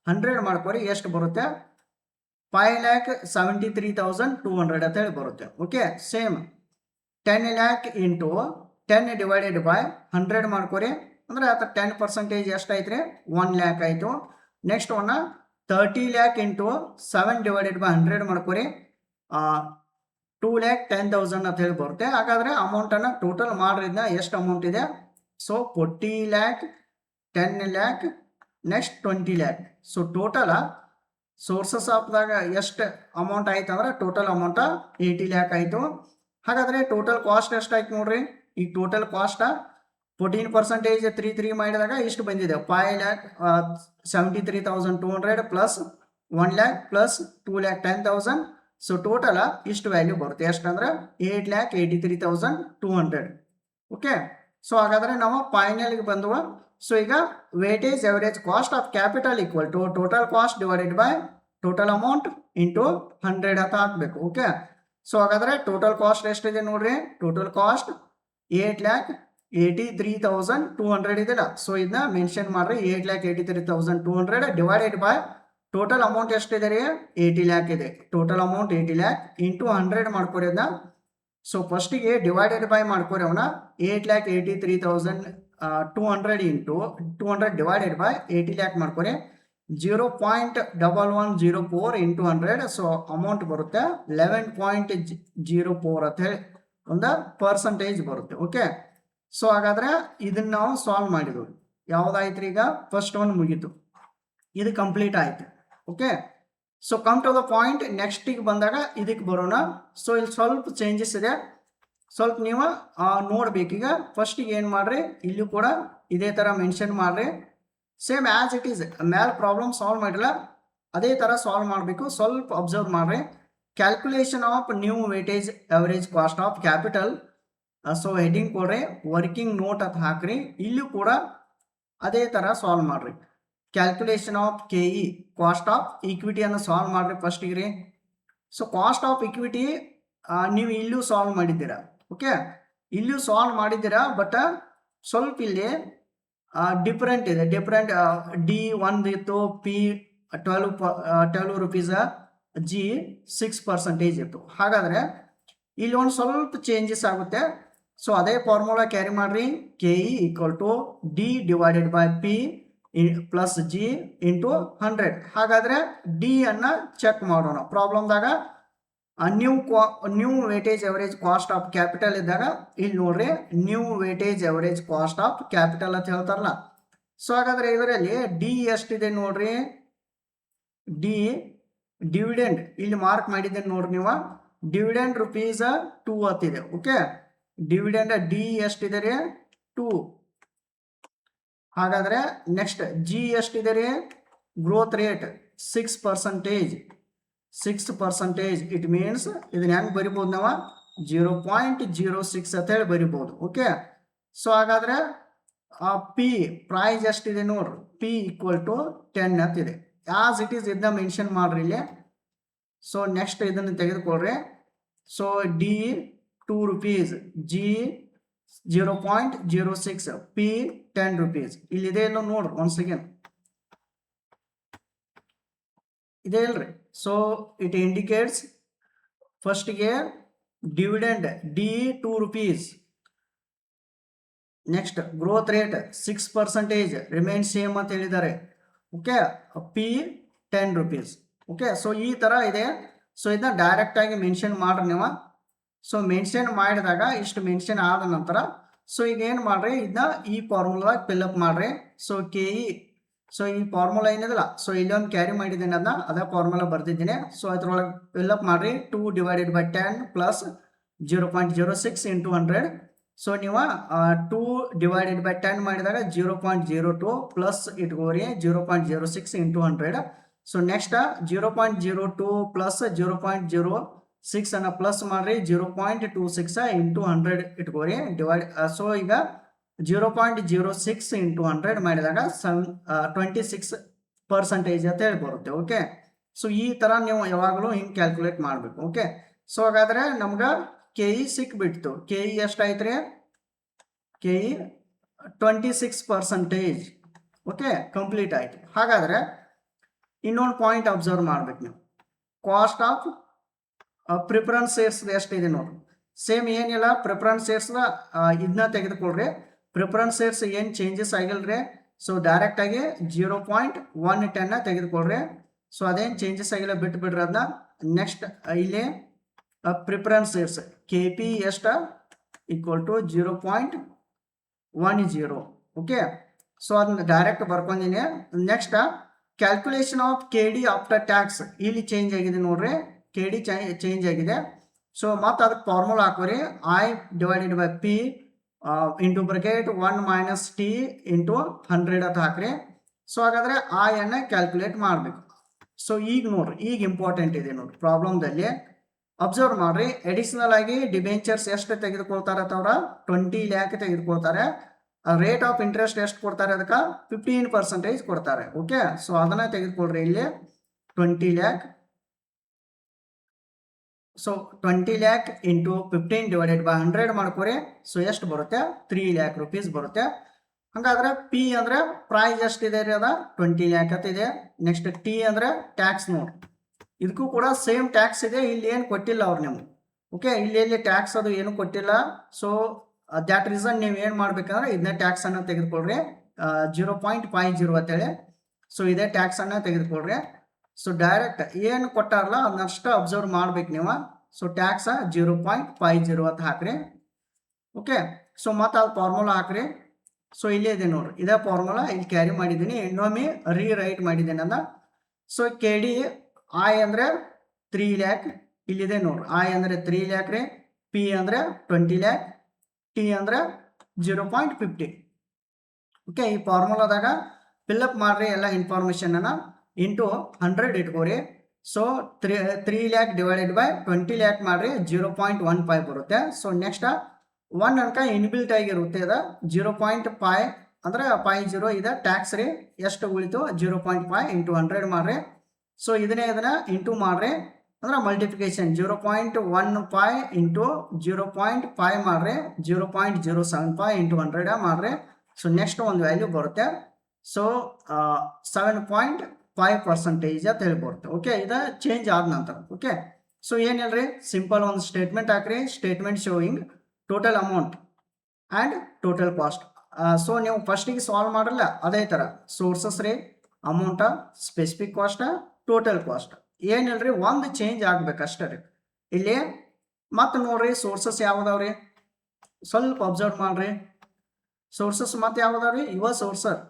100 ಮಾಡ್ಕೊರಿ. ಎಷ್ಟು ಬರುತ್ತೆ 5,73,200 ಅಂತ ಹೇಳಿ ಬರುತ್ತೆ. Okay, same 10 lakh into 10 divided by 100 ಮಾಡ್ಕೊರಿ. ಅಂದ್ರೆ ಅದು 10% ಎಷ್ಟಾಯ್ತು ರೀ 1 ಲ್ಯಾಕ್ ಆಯಿತು. Next 30 lakh into 7 divided by 100 ಮಾಡ್ಕೊರಿ. 2,10,000 ಅಂತ ಹೇಳಿ ಬರುತ್ತೆ. ಹಾಗಾದ್ರೆ ಅಮೌಂಟನ್ನು ಟೋಟಲ್ ಮಾಡಿದ್ನ ಎಷ್ಟು ಅಮೌಂಟ್ ಇದೆ. So 40 lakh, 10 lakh, next 20 lakh. So total sources ಆಫ್ದಾಗ ಎಷ್ಟು ಅಮೌಂಟ್ ಆಯ್ತು ಅಂದ್ರೆ ಟೋಟಲ್ ಅಮೌಂಟ್ 80 ಲ್ಯಾಕ್ ಆಯಿತು. ಹಾಗಾದ್ರೆ ಟೋಟಲ್ ಕಾಸ್ಟ್ ಎಷ್ಟಾಯ್ತು ನೋಡ್ರಿ. ಈ ಟೋಟಲ್ ಕಾಸ್ಟ್ 14% 33 ಮಾಡಿದಾಗ ಇಷ್ಟು ಬಂದಿದೆ 5,73,200 plus 1 lakh plus 2,10,000. So total ಇಷ್ಟು ವ್ಯಾಲ್ಯೂ ಬರುತ್ತೆ. ಎಷ್ಟಂದ್ರೆ 8,83,200. ಓಕೆ, ಸೊ ಹಾಗಾದ್ರೆ ನಾವು ಫೈನಲ್ಗೆ ಬಂದುವ. ಸೊ ಈಗ weightage average cost of capital equal to total cost divided by total amount into 100 ಅಂತ ಹಾಕಬೇಕು. ಓಕೆ, ಸೊ ಹಾಗಾದ್ರೆ ಟೋಟಲ್ ಕಾಸ್ಟ್ ಎಷ್ಟಿದೆ ನೋಡ್ರಿ. ಟೋಟಲ್ ಕಾಸ್ಟ್ 8,83,200 ಇದೆಲ್ಲ. ಸೊ ಇದನ್ನ ಮೆನ್ಷನ್ ಮಾಡ್ರಿ. 8,83,200 ಡಿವೈಡೆಡ್ ಬೈ ಟೋಟಲ್ ಅಮೌಂಟ್ ಎಷ್ಟಿದೆ ರೀ 80 ಲ್ಯಾಕ್ ಇದೆ. ಟೋಟಲ್ ಅಮೌಂಟ್ 80 ಲ್ಯಾಕ್ ಇಂಟು 100 ಮಾಡ್ಕೊರಿ ಅದನ್ನ. ಸೊ ಫಸ್ಟಿಗೆ ಡಿವೈಡೆಡ್ ಬೈ ಮಾಡ್ಕೊರಿ ಅವನ 8,83,200 ಇಂಟು 200 ಡಿವೈಡೆಡ್ ಬೈ 80 ಲ್ಯಾಕ್ ಮಾಡ್ಕೊರಿ. 0.1104 ಇಂಟು 100. ಸೊ ಅಮೌಂಟ್ ಬರುತ್ತೆ 11.04 ಅಂತ ಹೇಳಿ ಒಂದು ಪರ್ಸೆಂಟೇಜ್ ಬರುತ್ತೆ. ಓಕೆ, ಸೊ ಹಾಗಾದ್ರೆ ಇದನ್ನ ನಾವು ಸಾಲ್ವ್ ಮಾಡಿದ್ವಿ. ಯಾವ್ದಾಯ್ತು ಈಗ ಫಸ್ಟ್ ಒನ್ ಮುಗೀತು, ಇದು ಕಂಪ್ಲೀಟ್ ಆಯ್ತು. Okay, so come to the point. ನೆಕ್ಸ್ಟಿಗೆ ಬಂದಾಗ ಇದಕ್ಕೆ ಬರೋಣ. ಸೊ ಇಲ್ಲಿ ಸ್ವಲ್ಪ ಚೇಂಜಸ್ ಇದೆ, ಸ್ವಲ್ಪ ನೀವು ನೋಡ್ಬೇಕೀಗ. ಫಸ್ಟಿಗೆ ಏನು ಮಾಡ್ರಿ, ಇಲ್ಲೂ ಕೂಡ ಇದೇ ಥರ ಮೆನ್ಷನ್ ಮಾಡ್ರಿ. ಸೇಮ್ ಆ್ಯಸ್ ಇಟ್ ಈಸ್ ಮ್ಯಾಲೆ ಪ್ರಾಬ್ಲಮ್ ಸಾಲ್ವ್ ಮಾಡಿಲ್ಲ ಅದೇ ಥರ ಸಾಲ್ವ್ ಮಾಡಬೇಕು. ಸ್ವಲ್ಪ ಅಬ್ಸರ್ವ್ ಮಾಡ್ರಿ. Calculation of new weightage average cost of capital. So heading ಕೊಡ್ರಿ, ವರ್ಕಿಂಗ್ ನೋಟ್ ಅಂತ ಹಾಕ್ರಿ. ಇಲ್ಲೂ ಕೂಡ ಅದೇ ಥರ ಸಾಲ್ವ್ ಮಾಡ್ರಿ. Calculation of KE cost of ಈಕ್ವಿಟಿಯನ್ನು ಸಾಲ್ವ್ ಮಾಡ್ರಿ ಫಸ್ಟಿಗೆ ರೀ. ಸೊ ಕಾಸ್ಟ್ ಆಫ್ ಈಕ್ವಿಟಿ ನೀವು ಇಲ್ಲೂ ಸಾಲ್ವ್ ಮಾಡಿದ್ದೀರಾ. ಓಕೆ, ಇಲ್ಲೂ ಸಾಲ್ವ್ ಮಾಡಿದ್ದೀರಾ, ಬಟ್ ಸ್ವಲ್ಪ ಇಲ್ಲಿ ಡಿಫ್ರೆಂಟ್ ಇದೆ. D1 ಇತ್ತು, P12 ರುಪೀಸ್, G6% ಇತ್ತು. ಹಾಗಾದರೆ ಇಲ್ಲಿ ಒಂದು ಸ್ವಲ್ಪ ಚೇಂಜಸ್ ಆಗುತ್ತೆ. ಸೊ ಅದೇ ಫಾರ್ಮುಲಾ ಕ್ಯಾರಿ ಮಾಡ್ರಿ. KE equal to D divided by P plus G into 100. ಹಾಗಾದರೆ D ಅನ್ನು ಚೆಕ್ ಮಾಡೋಣ ಪ್ರಾಬ್ಲಮ್ದಾಗ. New weightage average cost of capital ಇದ್ದಾಗ ಇಲ್ಲಿ ನೋಡ್ರಿ new weightage average cost of capital ಅಂತ ಹೇಳ್ತಾರಲ್ಲ. ಸೊ ಹಾಗಾದ್ರೆ ಇದರಲ್ಲಿ D ಎಷ್ಟಿದೆ ನೋಡ್ರಿ. ಡಿವಿಡೆಂಡ್ ಇಲ್ಲಿ ಮಾರ್ಕ್ ಮಾಡಿದ್ದೇನೆ ನೋಡ್ರಿ ನೀವು, ಡಿವಿಡೆಂಡ್ ರುಪೀಸ್ 2 ಅಂತಿದೆ. ಓಕೆ, ಡಿವಿಡೆಂಡ್ ಡಿ ಎಷ್ಟಿದೆ ರೀ 2. ಹಾಗಾದ್ರೆ ನೆಕ್ಸ್ಟ್ ಜಿ ಎಷ್ಟಿದೆ ರೀ, ಗ್ರೋತ್ ರೇಟ್ 6%. ಇಟ್ ಮೀನ್ಸ್ ಇದನ್ನ ಹೆಂಗೆ ಬರಿಬೋದು ನಾವು 0.06 ಅಂತ ಹೇಳಿ ಬರಿಬೋದು. ಓಕೆ, ಸೊ ಹಾಗಾದ್ರೆ ಪಿ ಪ್ರೈಸ್ ಎಷ್ಟಿದೆ ನೋಡ್ರಿ, ಪಿ ಈಕ್ವಲ್ ಟು 10 ಅಂತಿದೆ. ಆಸ್ ಇಟ್ ಈಸ್ ಇದನ್ನ ಮೆನ್ಷನ್ ಮಾಡ್ರಿ ಇಲ್ಲಿ. ಸೊ ನೆಕ್ಸ್ಟ್ ಇದನ್ನು ತೆಗೆದುಕೊಳ್ರಿ. So D 2 rupees, G 0.06, P 10 rupees. ಇಲ್ಲಿದೆ ಇಲ್ಲ ನೋಡ್ರಿ, ಒನ್ಸ್ ಅಗೇನ್ ಇದೆ ಇಲ್ರಿ. ಸೊ ಇಟ್ ಇಂಡಿಕೇಟ್ಸ್ ಫಸ್ಟ್ಗೆ dividend D 2 rupees, next growth rate 6% remain same ಅಂತ ಹೇಳಿದ್ದಾರೆ. Okay, P 10 rupees. Okay, so ಈ ಥರ ಇದೆ. ಸೊ ಇದನ್ನ ಡೈರೆಕ್ಟ್ ಆಗಿ ಮೆನ್ಷನ್ ಮಾಡ್ರಿ ನೀವು. ಸೊ ಮೆನ್ಷನ್ ಮಾಡಿದಾಗ ಇಷ್ಟು ಮೆನ್ಷನ್ ಆದ ನಂತರ ಸೊ ಈಗ ಏನು ಮಾಡ್ರಿ, ಇದನ್ನ ಈ ಫಾರ್ಮುಲಾದಾಗ ಫಿಲ್ಅಪ್ ಮಾಡ್ರಿ. ಸೊ ಕೆ ಇ, ಸೊ ಈ ಫಾರ್ಮುಲಾ ಏನಿದಲ್ಲ, ಸೊ ಇಲ್ಲೊಂದು ಕ್ಯಾರಿ ಮಾಡಿದ್ದೀನಿ, ಅದೇ ಫಾರ್ಮುಲಾ ಬರ್ದಿದ್ದೀನಿ. ಸೊ ಅದ್ರೊಳಗೆ ಫಿಲ್ಅಪ್ ಮಾಡ್ರಿ. 2 divided by 10 plus 0.06 into 100. So ನೀವು 2 divided by 10 ಮಾಡಿದಾಗ 0.02 ಪ್ಲಸ್ ಇಟ್ಕೋರಿ 0.06 into 100. ಸೊ ನೆಕ್ಸ್ಟ್ 0.02 ಪ್ಲಸ್ 0.06 ಅನ್ನ ಪ್ಲಸ್ ಮಾಡ್ರಿ 0.26 into 100 ಇಟ್ಕೋರಿ ಡಿವೈಡ್. ಸೊ ಈಗ 0.06 into 100 ಮಾಡಿದಾಗ 26% ಅಂತ ಹೇಳಿ ಬರುತ್ತೆ. ಓಕೆ, ಸೊ ಈ ಥರ ನೀವು ಯಾವಾಗಲೂ ಹಿಂಗೆ ಕ್ಯಾಲ್ಕುಲೇಟ್ ಮಾಡಬೇಕು. ಓಕೆ, ಸೊ ಹಾಗಾದ್ರೆ ನಮ್ಗೆ ಕೆ ಇ ಸಿಕ್ಬಿಡ್ತು. ಕೆ ಇ ಎಷ್ಟಾಯ್ತು ರೀ, ಕೆ ಇ 26%. ಓಕೆ, ಕಂಪ್ಲೀಟ್ ಆಯಿತು. ಹಾಗಾದರೆ ಇನ್ನೊಂದು ಪಾಯಿಂಟ್ ಅಬ್ಸರ್ವ್ ಮಾಡ್ಬೇಕು ನೀವು. ಕಾಸ್ಟ್ ಆಫ್ ಪ್ರಿಫರೆನ್ಸ್ ಶೇರ್ಸ್ ಎಷ್ಟಿದೆ ನೋಡ್ರಿ. ಸೇಮ್ ಏನಿಲ್ಲ, ಪ್ರಿಫರೆನ್ಸ್ ಶೇರ್ಸ್ನ ಇದನ್ನ ತೆಗೆದುಕೊಳ್ರಿ. ಪ್ರಿಫರೆನ್ಸ್ ಶೇರ್ಸ್ ಏನು ಚೇಂಜಸ್ ಆಗಿಲ್ಲರಿ. ಸೊ ಡೈರೆಕ್ಟಾಗಿ 0.110 ತೆಗೆದುಕೊಳ್ರಿ. ಸೊ ಅದೇನು ಚೇಂಜಸ್ ಆಗಿಲ್ಲ, ಬಿಟ್ಟು ಬಿಡ್ರಿ ಅದನ್ನ. ನೆಕ್ಸ್ಟ್ ಇಲ್ಲಿ ಪ್ರಿಫರೆನ್ಸ್ ಶೇರ್ಸ್ ಕೆ ಪಿ ಎಷ್ಟು ಈಕ್ವಲ್ ಟು 0.10. ಓಕೆ, ಸೊ ಅದನ್ನ ಡೈರೆಕ್ಟ್ ಬರ್ಕೊಂಡಿನಿ. Next calculation of K D after tax ಇಲ್ಲಿ ಚೇಂಜ್ ಆಗಿದೆ ನೋಡ್ರಿ. ಕೆ ಡಿ ಚೇಂಜ್ ಆಗಿದೆ. ಸೊ ಮತ್ತೆ ಅದಕ್ಕೆ ಫಾರ್ಮುಲಾ ಹಾಕೋರಿ. I divided by P into bracket 1 minus T into 100 ಅಂತ ಹಾಕ್ರಿ. ಸೊ ಹಾಗಾದ್ರೆ ಐ ಅನ್ನ ಕ್ಯಾಲ್ಕುಲೇಟ್ ಮಾಡಬೇಕು. ಸೊ ಈಗ ನೋಡ್ರಿ, ಈಗ ಇಂಪಾರ್ಟೆಂಟ್ ಇದೆ ನೋಡ್ರಿ ಪ್ರಾಬ್ಲಮ್ದಲ್ಲಿ. ಅಬ್ಸರ್ವ್ ಮಾಡ್ರಿ, ಅಡಿಷನಲ್ ಆಗಿ ಡಿಬೆಂಚರ್ಸ್ ಎಷ್ಟು ತೆಗೆದುಕೊಳ್ತಾರೆ ಅಂತವ್ರ 20 lakh ತೆಗೆದುಕೊಳ್ತಾರೆ. ರೇಟ್ ಆಫ್ ಇಂಟ್ರೆಸ್ಟ್ ಎಷ್ಟು ಕೊಡ್ತಾರೆ, ಅದಕ್ಕೆ 15% ಕೊಡ್ತಾರೆ. ಓಕೆ, ಸೊ ಅದನ್ನ ತೆಗೆದುಕೊಳ್ರಿ ಇಲ್ಲಿ 20 lakh. So 20 lakh into 15 divided by 100 ಮಾಡ್ಕೊರಿ. ಸೊ ಎಷ್ಟು ಬರುತ್ತೆ, 3 lakh rupees ಬರುತ್ತೆ. ಹಂಗಾದ್ರೆ ಪಿ ಅಂದ್ರೆ ಪ್ರೈಸ್ ಎಷ್ಟಿದೆ ರೀ, ಅದ 20 lakh ಅಂತ ಇದೆ. ನೆಕ್ಸ್ಟ್ ಟಿ ಅಂದ್ರೆ ಟ್ಯಾಕ್ಸ್ ನೋಡ್ರಿ, ಇದಕ್ಕೂ ಕೂಡ ಸೇಮ್ ಟ್ಯಾಕ್ಸ್ ಇದೆ. ಇಲ್ಲಿ ಏನು ಕೊಟ್ಟಿಲ್ಲ ಅವ್ರು ನಿಮ್ಗೆ. ಓಕೆ, ಇಲ್ಲಿ ಟ್ಯಾಕ್ಸ್ ಅದು ಏನು ಕೊಟ್ಟಿಲ್ಲ. ಸೊ ದ್ಯಾಟ್ ರೀಸನ್ ನೀವು ಏನು ಮಾಡ್ಬೇಕಂದ್ರೆ ಇದನ್ನ ಟ್ಯಾಕ್ಸ್ ಅನ್ನ ತೆಗೆದುಕೊಳ್ರಿ 0.50 ಅಂತೇಳಿ. ಸೊ ಇದೇ ಟ್ಯಾಕ್ಸ್ ಅನ್ನ ತೆಗೆದುಕೊಳ್ರಿ. ಸೊ ಡೈರೆಕ್ಟ್ ಏನು ಕೊಟ್ಟಾರಲ್ಲ ಅದನ್ನಷ್ಟು ಅಬ್ಸರ್ವ್ ಮಾಡ್ಬೇಕು ನೀವು. ಸೊ ಟ್ಯಾಕ್ಸ್ 0.50 ಅಂತ ಹಾಕ್ರಿ. ಓಕೆ, ಸೊ ಮತ್ತೆ ಅದು ಫಾರ್ಮುಲಾ ಹಾಕ್ರಿ. ಸೊ ಇಲ್ಲೇ ಇದೆ ನೋಡ್ರಿ, ಇದೇ ಫಾರ್ಮುಲಾ ಇಲ್ಲಿ ಕ್ಯಾರಿ ಮಾಡಿದ್ದೀನಿ, ಇನ್ನೊಮ್ಮೆ ರೀರೈಟ್ ಮಾಡಿದ್ದೀನಿ ಅಲ್ಲ. ಸೊ ಕೆ ಡಿ ಐ ಅಂದರೆ 3 lakh ಇಲ್ಲಿದೆ ನೋಡ್ರಿ. ಐ ಅಂದರೆ 3 lakh ರೀ, ಪಿ ಅಂದರೆ 20 lakh, ಟಿ ಅಂದರೆ 0.50. ಓಕೆ, ಈ ಫಾರ್ಮುಲಾದಾಗ ಫಿಲ್ಅಪ್ ಮಾಡ್ರಿ ಎಲ್ಲ ಇನ್ಫಾರ್ಮೇಷನ್ನ ಇಂಟು 100 ಇಟ್ಕೋರಿ. So 3 lakh divided by 20 lakh ಮಾಡ್ರಿ 0.15 ಬರುತ್ತೆ. ಸೊ ನೆಕ್ಸ್ಟ್ 1 ಅನ್ಕ ಇನ್ಬಿಲ್ಟ್ ಆಗಿರುತ್ತೆ, ಅದ 0.5 ಅಂದ್ರೆ 50 ಇದೆ ಟ್ಯಾಕ್ಸ್ ರೀ. ಎಷ್ಟು ಉಳಿತು 0.5 ಇಂಟು 100 ಮಾಡ್ರಿ. ಸೊ ಇದನ್ನ ಇಂಟು ಮಾಡ್ರಿ ಅಂದ್ರೆ ಮಲ್ಟಿಪ್ಲಿಕೇಶನ್ 0.15 ಇಂಟು 0.5 ಮಾಡ್ರಿ 0.075 ಇಂಟು 100 ಮಾಡ್ರಿ. ಸೊ ನೆಕ್ಸ್ಟ್ ಒಂದು ವ್ಯಾಲ್ಯೂ ಬರುತ್ತೆ. ಸೊ 7.5% ಅಂತ ಹೇಳಿ ಬರುತ್ತೆ. ಓಕೆ, ಇದು ಚೇಂಜ್ ಆದ ನಂತರ. ಓಕೆ, ಸೊ ಏನಿಲ್ರಿ, ಸಿಂಪಲ್ ಒಂದು ಸ್ಟೇಟ್ಮೆಂಟ್ ಹಾಕ್ರಿ. Statement showing total amount and total cost. So ನೀವು ಫಸ್ಟಿಗೆ ಸಾಲ್ವ್ ಮಾಡಲ್ಲ ಅದೇ ಥರ ಸೋರ್ಸಸ್ ರೀ, amount, specific cost, total cost. ಏನಿಲ್ರಿ, ಒಂದು ಚೇಂಜ್ ಆಗ್ಬೇಕಷ್ಟೇ ರೀ ಇಲ್ಲಿ. ಮತ್ತೆ ನೋಡ್ರಿ ಸೋರ್ಸಸ್ ಯಾವ್ದಾವ್ರಿ ಸ್ವಲ್ಪ ಅಬ್ಸರ್ವ್ ಮಾಡ್ರಿ. ಸೋರ್ಸಸ್ ಮತ್ತೆ ಯಾವ್ದಾವ್ರಿ, ಇವ sources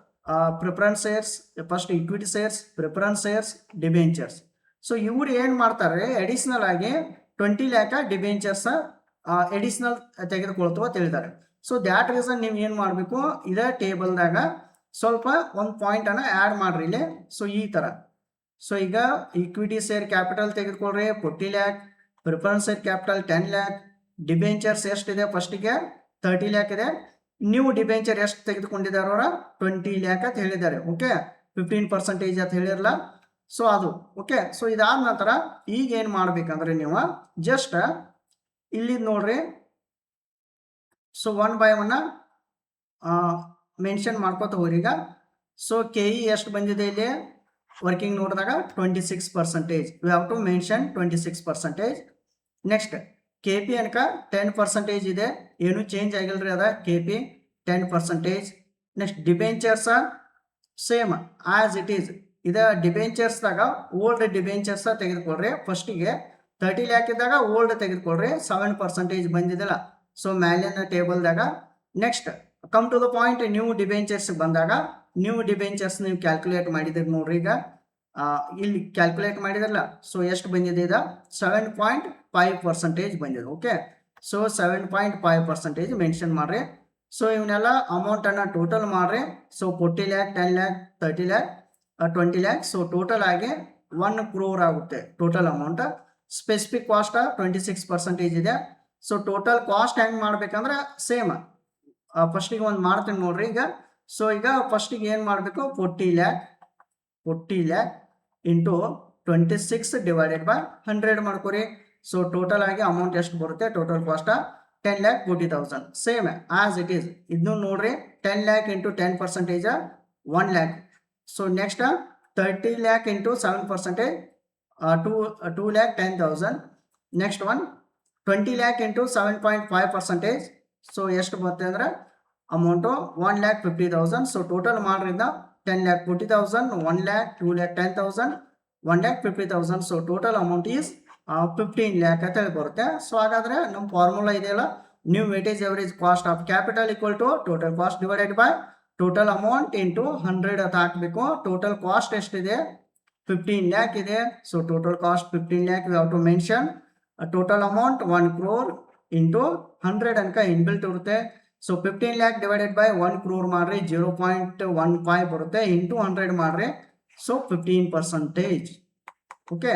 preference shares, first equity shares, preference shares, debentures. So ಇವ್ರು ಏನು ಮಾಡ್ತಾರೆ, ಎಡಿಷನಲ್ ಆಗಿ 20 ಲ್ಯಾಕ್ ಡಿಬೆಂಚರ್ಸ್ ಎಡಿಷನಲ್ ತೆಗೆದುಕೊಳ್ತು ಅಂತ ಹೇಳಿದ್ದಾರೆ. ಸೊ ದ್ಯಾಟ್ ರೀಸನ್ ನೀವು ಏನು ಮಾಡಬೇಕು, ಇದೇ ಟೇಬಲ್ದಾಗ ಸ್ವಲ್ಪ ಒಂದು ಪಾಯಿಂಟನ್ನು ಆ್ಯಡ್ ಮಾಡ್ರಿ ಇಲ್ಲಿ. ಸೊ ಈ ಥರ, ಸೊ ಈಗ ಈಕ್ವಿಟಿ ಶೇರ್ ಕ್ಯಾಪಿಟಲ್ ತೆಗೆದುಕೊಳ್ರಿ 40 lakh, preference share capital 10 lakh, debentures ಎಷ್ಟಿದೆ ಫಸ್ಟಿಗೆ 30 ಲ್ಯಾಕ್ ಇದೆ, ನೀವು ಡಿಬೆಂಚರ್ ಎಷ್ಟು ತೆಗೆದುಕೊಂಡಿದ್ದಾರೆ ಅವರ 20 ಲ್ಯಾಕ್ ಅಂತ ಹೇಳಿದ್ದಾರೆ. ಓಕೆ, 15% ಅಂತ ಹೇಳಿರಲ್ಲ. ಸೊ ಅದು ಓಕೆ. ಸೊ ಇದಾದ ನಂತರ ಈಗ ಏನು ಮಾಡ್ಬೇಕಂದ್ರೆ ನೀವು ಜಸ್ಟ್ ಇಲ್ಲಿ ನೋಡ್ರಿ, ಸೊ 1 by 1 ಮೆನ್ಷನ್ ಮಾಡ್ಕೋತ ಹೋಗ್ರಿ. ಈಗ ಸೊ KE ಎಷ್ಟು ಬಂದಿದೆ ಇಲ್ಲಿ ವರ್ಕಿಂಗ್ ನೋಡಿದಾಗ 26%. We have to mention 26%. Next KP ಅನ್ಕ 10% ಇದೆ, ಏನು ಚೇಂಜ್ ಆಗಿಲ್ರಿ, ಅದ KP 10%. Next debentures same as it is. ಇದ ಡಿಬೆಂಚರ್ಸ್ದಾಗ ಓಲ್ಡ್ ಡಿಬೆಂಚರ್ಸ್ ತೆಗೆದುಕೊಳ್ರಿ. ಫಸ್ಟಿಗೆ 30 ಲ್ಯಾಕ್ ಇದ್ದಾಗ ಓಲ್ಡ್ ತೆಗೆದುಕೊಳ್ರಿ, 7% ಬಂದಿದೆಲ್ಲ. ಸೊ ಮ್ಯಾಲಿನ ಟೇಬಲ್ದಾಗ next come to the point, new debentures ಬಂದಾಗ ನ್ಯೂ ಡಿಬೆಂಚರ್ಸ್ ನೀವು ಕ್ಯಾಲ್ಕುಲೇಟ್ ಮಾಡಿದಿರಿ ನೋಡ್ರಿ. ಈಗ ಇಲ್ಲಿ ಕ್ಯಾಲ್ಕುಲೇಟ್ ಮಾಡಿದ್ರಲ್ಲ, ಸೊ ಎಷ್ಟು ಬಂದಿದೆ, ಇದು 7.5% ಬಂದಿದೆ. ಓಕೆ, ಸೊ 7.5% ಮೆನ್ಷನ್ ಮಾಡ್ರಿ. ಸೊ ಇವನ್ನೆಲ್ಲ ಅಮೌಂಟನ್ನು ಟೋಟಲ್ ಮಾಡ್ರಿ. So 40 lakh, 10 lac, 30 lac, 20 lakh. So total ಆಗಿ 1 crore ಆಗುತ್ತೆ ಟೋಟಲ್ ಅಮೌಂಟ್. ಸ್ಪೆಸಿಫಿಕ್ ಕಾಸ್ಟ್ 26% ಇದೆ. ಸೊ ಟೋಟಲ್ ಕಾಸ್ಟ್ ಹೆಂಗೆ ಮಾಡ್ಬೇಕಂದ್ರೆ ಸೇಮ್ ಫಸ್ಟಿಗೆ ಒಂದು ಮಾಡ್ತೀನಿ ನೋಡ್ರಿ. ಈಗ ಸೊ ಈಗ ಫಸ್ಟಿಗೆ ಏನು ಮಾಡಬೇಕು, 40 ಲ್ಯಾಕ್ ಇಂಟು 26 ಡಿವೈಡೆಡ್ ಬೈ 100 ಮಾಡ್ಕೊರಿ. ಸೊ ಟೋಟಲ್ ಆಗಿ ಅಮೌಂಟ್ ಎಷ್ಟು ಬರುತ್ತೆ, total cost 10,40,000. Same as it is. ಇದನ್ನು ನೋಡ್ರಿ, 10 lakh into 10% 1 lakh. So next 30 lakh into 7% 2,10,000. Next one 20 lakh into 7.5%. So ಎಷ್ಟು ಬರುತ್ತೆ ಅಂದರೆ ಅಮೌಂಟು 1,50,000. ಸೊ ಟೋಟಲ್ ಮಾಡ್ರಿಂದ 10,40,000, 1 lakh, 2 lakh 10,000, 1,50,000. So total amount is 15 lakh ಅಂತ ಹೇಳಿ ಬರುತ್ತೆ. ಸೊ ಹಾಗಾದ್ರೆ ನಮ್ಮ ಫಾರ್ಮುಲಾ ಇದೆಯಲ್ಲ, new weightage average cost of capital equal to total cost divided by total amount into 100 ಅಂತ ಹಾಕಬೇಕು. ಟೋಟಲ್ ಕಾಸ್ಟ್ ಎಷ್ಟಿದೆ, 15 ಲ್ಯಾಕ್ ಇದೆ. So total cost 15 lakh. We have to mention total amount 1 crore into 100 ಅನ್ಕ ಇನ್ಬಿಲ್ಟ್ ಇರುತ್ತೆ. So 15 lakh divided by 1 crore ಮಾಡ್ರಿ, 0.15 ಬರುತ್ತೆ, into 100 ಮಾಡ್ರಿ. So 15%. Okay,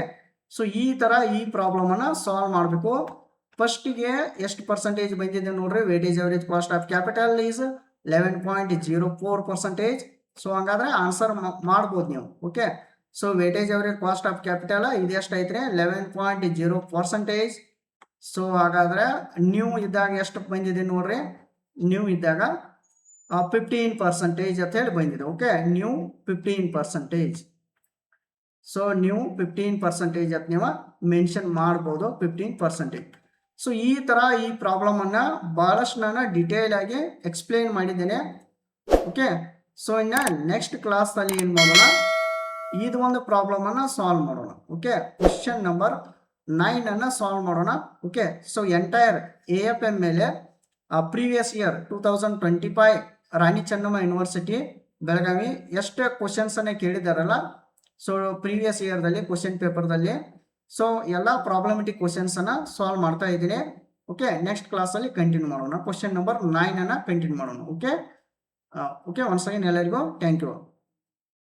so ಈ ಥರ ಈ ಪ್ರಾಬ್ಲಮನ್ನು ಸಾಲ್ವ್ ಮಾಡಬೇಕು. ಫಸ್ಟಿಗೆ ಎಷ್ಟು ಪರ್ಸೆಂಟೇಜ್ ಬಂದಿದೆ ನೋಡ್ರಿ, weightage average cost of capital is 11.04%. So ಹಂಗಾದ್ರೆ ಆನ್ಸರ್ ಮಾಡ್ಬೋದು ನೀವು. Okay, so weightage average cost of capital ಇದು ಎಷ್ಟು ಐತ್ರಿ, 11.0%. ಸೊ ಹಾಗಾದ್ರೆ ನ್ಯೂ ಇದ್ದಾಗ ಎಷ್ಟು ಬಂದಿದೆ ನೋಡ್ರಿ, ನ್ಯೂ ಇದ್ದಾಗ 15% ಅಂತ ಹೇಳಿ ಬಂದಿದೆ. Okay, new 15%. ಸೊ ನ್ಯೂ 15% ಅಂತ ನೀವು ಮೆನ್ಷನ್ ಮಾಡ್ಬೋದು, 15%. ಸೊ ಈ ಥರ ಈ ಪ್ರಾಬ್ಲಮನ್ನು ಭಾಳಷ್ಟು ನಾನು ಡಿಟೇಲ್ ಆಗಿ ಎಕ್ಸ್ಪ್ಲೇನ್ ಮಾಡಿದ್ದೇನೆ. ಓಕೆ, ಸೊ ಇನ್ನು ನೆಕ್ಸ್ಟ್ ಕ್ಲಾಸಲ್ಲಿ ಏನು ಮಾಡೋಣ, ಇದು ಒಂದು ಪ್ರಾಬ್ಲಮನ್ನು ಸಾಲ್ವ್ ಮಾಡೋಣ. ಓಕೆ, ಕ್ವಶನ್ ನಂಬರ್ 9 ಸಾಲ್ವ್ ಮಾಡೋಣ. ಓಕೆ, ಸೊ ಎಂಟೈರ್ AFM ಮೇಲೆ previous year 2025 Rani Chennamma university Belagavi ಎಷ್ಟು ಕ್ವಶನ್ಸನ್ನೇ ಕೇಳಿದಾರಲ್ಲ, ಸೊ ಪ್ರೀವಿಯಸ್ ಇಯರ್ದಲ್ಲಿ ಕ್ವಶನ್ ಪೇಪರ್ದಲ್ಲಿ, ಸೊ ಎಲ್ಲ ಪ್ರಾಬ್ಲಮೆಟಿಕ್ ಕ್ವಶನ್ಸನ್ನು ಸಾಲ್ವ್ ಮಾಡ್ತಾ ಇದ್ದೀನಿ. ಓಕೆ, ನೆಕ್ಸ್ಟ್ ಕ್ಲಾಸಲ್ಲಿ ಕಂಟಿನ್ಯೂ ಮಾಡೋಣ. ಕ್ವಶನ್ ನಂಬರ್ 9 ಕಂಟಿನ್ಯೂ ಮಾಡೋಣ. ಓಕೆ, ಒನ್ಸ್ ಅಗೇನ್ ಎಲ್ಲರಿಗೂ ಥ್ಯಾಂಕ್ ಯು.